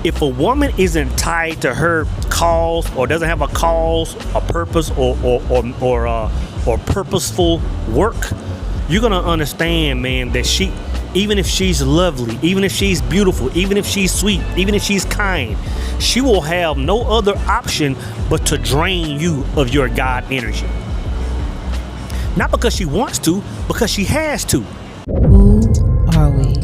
if a woman isn't tied to her cause or doesn't have a cause, a purpose, or purposeful work, you're gonna understand, man, that she, even if she's lovely, even if she's beautiful, even if she's sweet, even if she's kind, she will have no other option but to drain you of your God energy. Not because she wants to, because she has to. Who are we?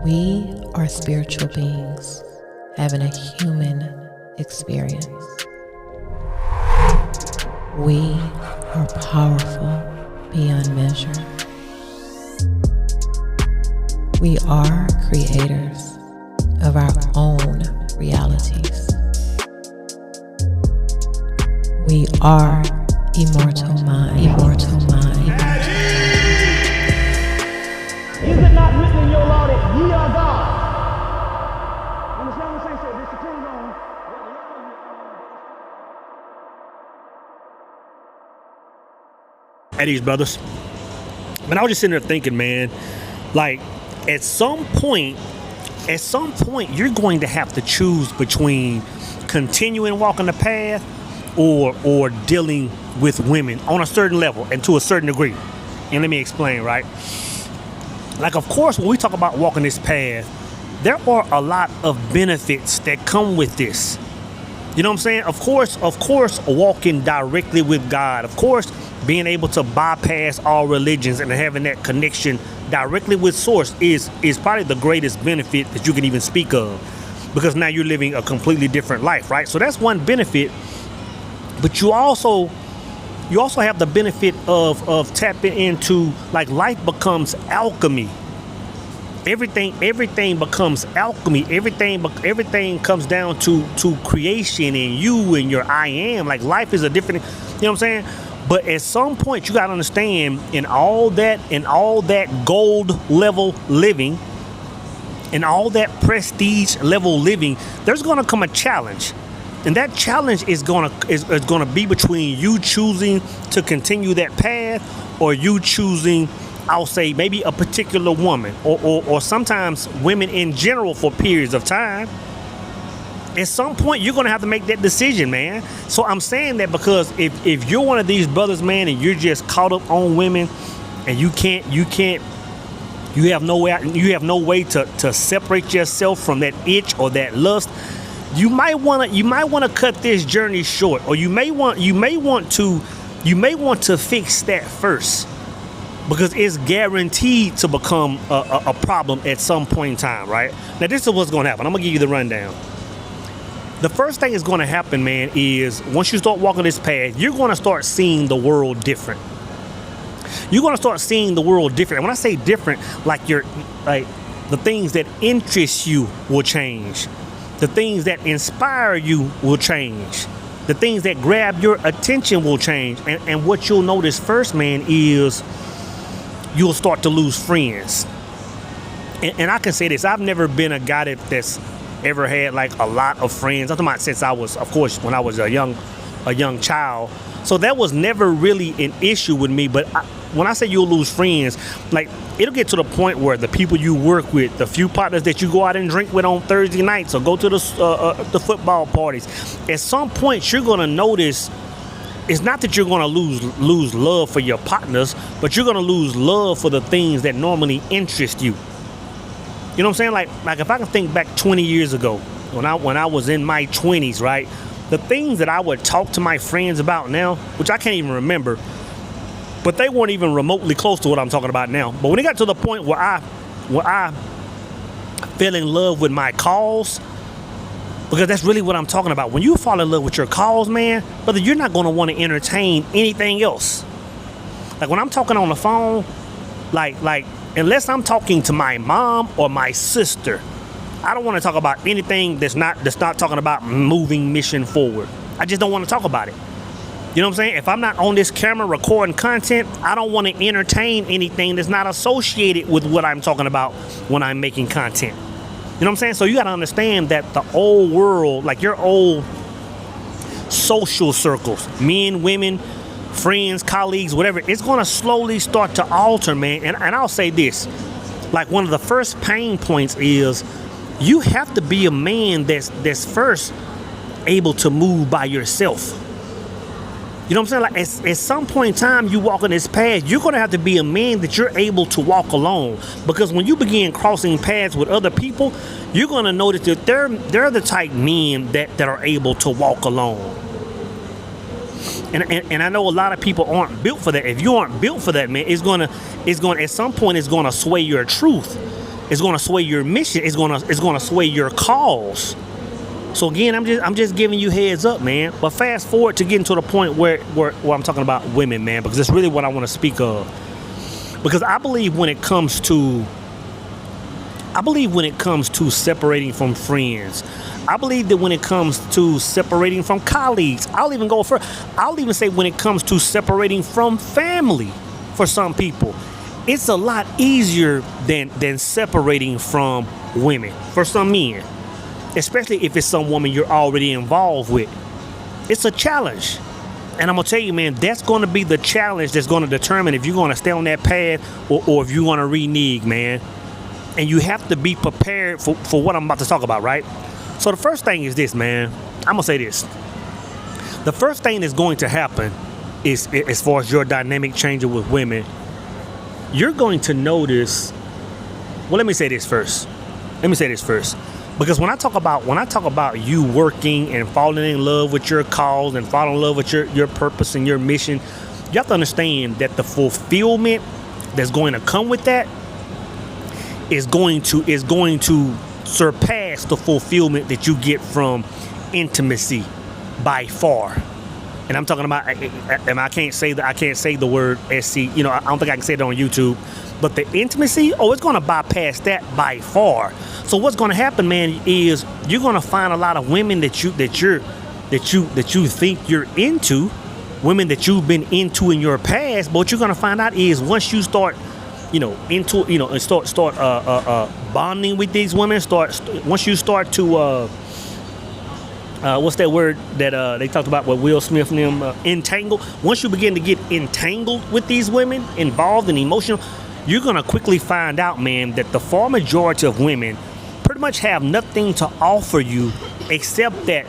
We are spiritual beings having a human experience. We are powerful beyond measure. We are creators of our own realities. We are immortal mind. Immortal mind. Is it not written in your law that ye are God? Understand what I'm saying? So this depends on what law you At these brothers. Man, I was just sitting there thinking, man, like at some point, you're going to have to choose between continuing walking the path or dealing with women on a certain level and to a certain degree. And let me explain, right? Like, of course, when we talk about walking this path, there are a lot of benefits that come with this. You know what I'm saying? Of course, walking directly with God. Of course, being able to bypass all religions and having that connection directly with Source is probably the greatest benefit that you can even speak of, because now you're living a completely different life, right? So that's one benefit. But you also have the benefit of tapping into, like, life becomes alchemy. Everything becomes alchemy. Everything comes down to creation and you and your I am. Like, life is a different, you know what I'm saying? But at some point you gotta understand, in all that gold level living, in all that prestige level living, there's gonna come a challenge. And that challenge is gonna be between you choosing to continue that path or you choosing, I'll say, maybe a particular woman or sometimes women in general for periods of time. At some point, you're gonna have to make that decision, man. So I'm saying that because if you're one of these brothers, man, and you're just caught up on women, and you have no way to separate yourself from that itch or that lust, you might want to cut this journey short, or you may want to fix that first, because it's guaranteed to become a problem at some point in time, right? Now, this is what's going to happen. I'm going to give you the rundown. The first thing that's going to happen, man, is once you start walking this path, you're going to start seeing the world different. You're going to start seeing the world different. And when I say different, like the things that interest you will change. The things that inspire you will change. The things that grab your attention will change. And what you'll notice first, man, is you'll start to lose friends. And I can say this, I've never been a guy that's ever had like a lot of friends. I'm talking about since I was, of course, when I was a young child. So that was never really an issue with me. But when I say you'll lose friends, like, it'll get to the point where the people you work with, the few partners that you go out and drink with on Thursday nights or go to the football parties, at some point you're gonna notice it's not that you're gonna lose love for your partners, but you're gonna lose love for the things that normally interest you. You know what I'm saying? Like if I can think back 20 years ago, when I was in my 20s, right? The things that I would talk to my friends about now, which I can't even remember, but they weren't even remotely close to what I'm talking about now. But when it got to the point where I fell in love with my cause, because that's really what I'm talking about. When you fall in love with your cause, man, brother, you're not going to want to entertain anything else. Like when I'm talking on the phone, like unless I'm talking to my mom or my sister, I don't want to talk about anything that's not talking about moving mission forward. I just don't want to talk about it. You know what I'm saying? If I'm not on this camera recording content, I don't want to entertain anything that's not associated with what I'm talking about when I'm making content. You know what I'm saying? So you got to understand that the old world, like your old social circles, men, women, friends, colleagues, whatever, it's going to slowly start to alter, man. And I'll say this, like one of the first pain points is you have to be a man that's first able to move by yourself. You know what I'm saying? Like at some point in time, you walk on this path, you're gonna have to be a man that you're able to walk alone. Because when you begin crossing paths with other people, you're gonna notice that they're the type men that are able to walk alone. And I know a lot of people aren't built for that. If you aren't built for that, man, it's gonna at some point it's gonna sway your truth. It's gonna sway your mission. It's gonna sway your cause. So again, I'm just giving you heads up, man. But fast forward to getting to the point where I'm talking about women, man, because that's really what I want to speak of. Because I believe when it comes to separating from friends, I believe that when it comes to separating from colleagues, I'll even go further. I'll even say when it comes to separating from family, for some people, it's a lot easier than separating from women for some men. Especially if it's some woman you're already involved with. It's a challenge. And I'm going to tell you, man, that's going to be the challenge that's going to determine if you're going to stay on that path or if you're going to renege, man. And you have to be prepared for what I'm about to talk about, right? So the first thing is this, man. I'm going to say this. The first thing that's going to happen is, as far as your dynamic changing with women, you're going to notice. Well, let me say this first. Because when I talk about you working and falling in love with your cause and falling in love with your purpose and your mission, you have to understand that the fulfillment that's going to come with that is going to surpass the fulfillment that you get from intimacy by far. And I'm talking about, and I can't say the word SC. You know, I don't think I can say it on YouTube. But the intimacy, it's going to bypass that by far. So what's going to happen, man, is you're going to find a lot of women that you think you're into, women that you've been into in your past. But what you're going to find out is once you start, and start bonding with these women, once you start to what's that word that they talked about with Will Smith and them, entangled. Once you begin to get entangled with these women, involved in emotional, you're going to quickly find out, man, that the far majority of women pretty much have nothing to offer you except that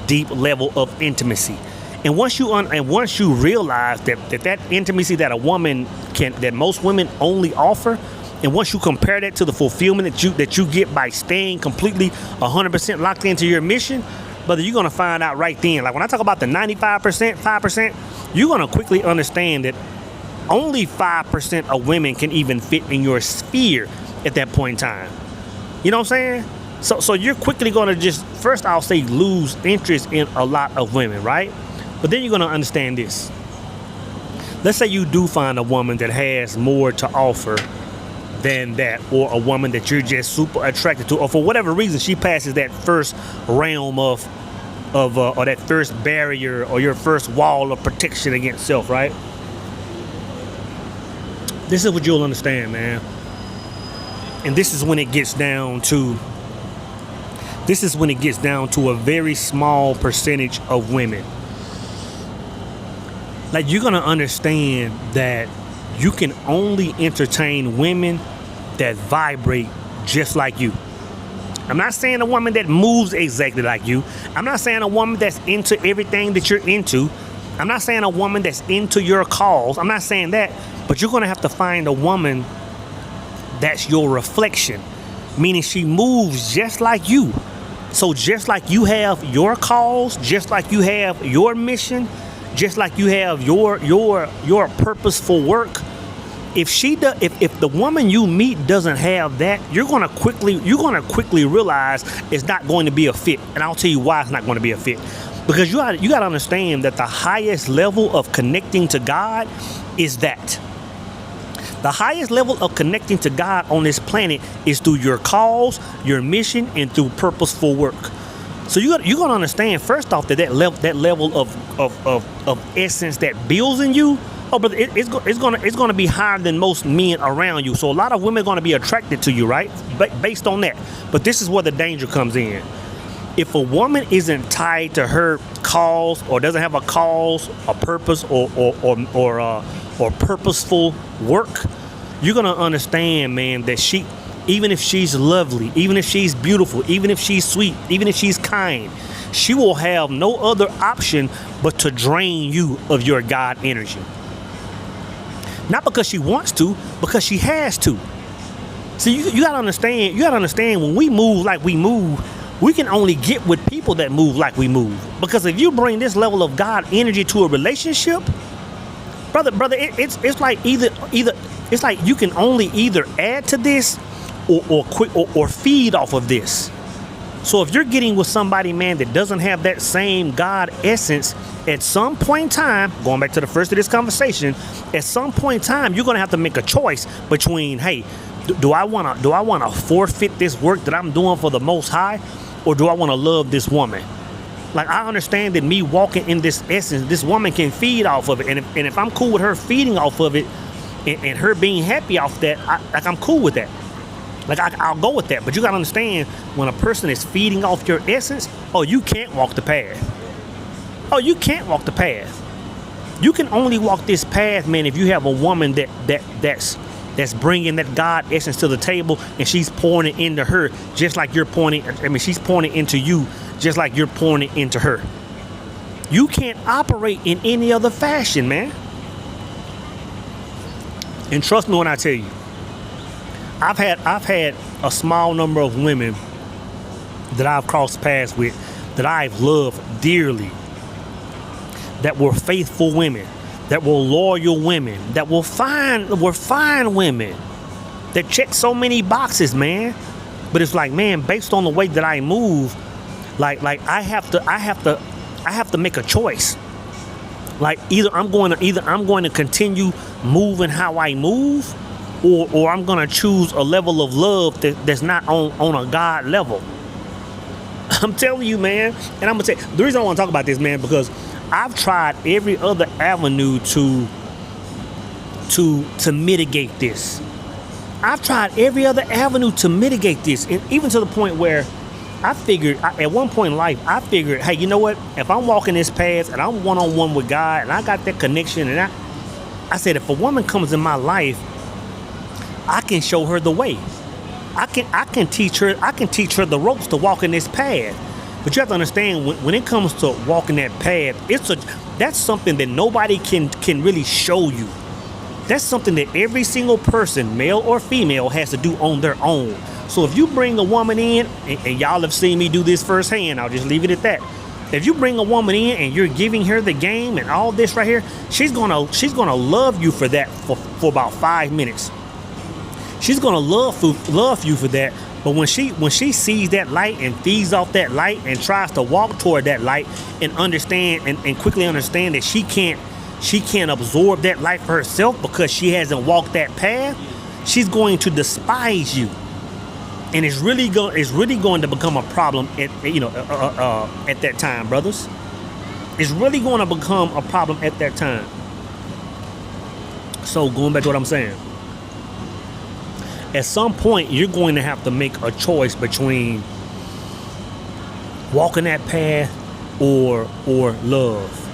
deep level of intimacy. And once you realize that intimacy that most women only offer, and once you compare that to the fulfillment that you get by staying completely 100% locked into your mission, brother, you're gonna find out right then. Like when I talk about the 95%, 5%, you're gonna quickly understand that only 5% of women can even fit in your sphere at that point in time. You know what I'm saying? So you're quickly gonna just, first I'll say, lose interest in a lot of women, right? But then you're gonna understand this. Let's say you do find a woman that has more to offer than that, or a woman that you're just super attracted to, or for whatever reason she passes that first realm of or that first barrier or your first wall of protection against self, right? This is what you'll understand, man. And this is when it gets down to a very small percentage of women. Like, you're gonna understand that you can only entertain women that vibrate just like you. I'm not saying a woman that moves exactly like you. I'm not saying a woman that's into everything that you're into. I'm not saying a woman that's into your cause. I'm not saying that. But you're going to have to find a woman that's your reflection, meaning she moves just like you. So just like you have your cause, just like you have your mission, just like you have your purposeful work, if the woman you meet doesn't have that, you're gonna quickly realize it's not going to be a fit. And I'll tell you why it's not going to be a fit. Because you gotta understand that the highest level of connecting to God is that. The highest level of connecting to God on this planet is through your cause, your mission, and through purposeful work. So you're gonna understand first off that level of essence that builds in you. Oh, but it's gonna be higher than most men around you. So a lot of women are gonna be attracted to you, right? Based on that. But this is where the danger comes in. If a woman isn't tied to her cause, or doesn't have a cause, a purpose, or purposeful work, you're gonna understand, man, that even if she's lovely, even if she's beautiful, even if she's sweet, even if she's kind, she will have no other option but to drain you of your God energy. Not because she wants to, because she has to. See, you gotta understand when we move like we move, we can only get with people that move like we move. Because if you bring this level of God energy to a relationship, brother, it's like either it's like you can only either add to this or feed off of this. So if you're getting with somebody, man, that doesn't have that same God essence, at some point in time, going back to the first of this conversation, at some point in time, you're gonna have to make a choice between, hey, do I wanna forfeit this work that I'm doing for the Most High, or do I wanna love this woman? Like, I understand that me walking in this essence, this woman can feed off of it, and if I'm cool with her feeding off of it, and her being happy off that, I'm cool with that. Like, I'll go with that. But you gotta understand, when a person is feeding off your essence, oh, you can't walk the path. Oh, you can't walk the path. You can only walk this path, man, if you have a woman that's bringing that God essence to the table, and she's pouring it into her, just like you're pouring it. I mean, she's pouring it into you, just like you're pouring it into her. You can't operate in any other fashion, man. And trust me when I tell you, I've had a small number of women that I've crossed paths with that I've loved dearly, that were faithful women, that were loyal women, that were fine women, that check so many boxes, man. But it's like, man, based on the way that I move, like I have to make a choice. Like, either I'm going to continue moving how I move, or I'm going to choose a level of love that's not on a God level. I'm telling you, man. And I'm going to tell you, the reason I want to talk about this, man, because I've tried every other avenue to mitigate this. I've tried every other avenue to mitigate this. And even to the point where I figured, at one point in life, I figured, hey, you know what? If I'm walking this path and I'm one-on-one with God and I got that connection, and I said, if a woman comes in my life, I can show her the way. I can teach her the ropes to walk in this path. But you have to understand, when it comes to walking that path, that's something that nobody can really show you. That's something that every single person, male or female, has to do on their own. So if you bring a woman in, and y'all have seen me do this firsthand, I'll just leave it at that. If you bring a woman in and you're giving her the game and all this right here, she's gonna love you for that for about 5 minutes. She's gonna love you for that. But when she sees that light and feeds off that light and tries to walk toward that light and understand and quickly understand that she can't absorb that light for herself because she hasn't walked that path, she's going to despise you. And it's really going to become a problem at that time, brothers. It's really going to become a problem at that time. So going back to what I'm saying, at some point you're going to have to make a choice between walking that path or love.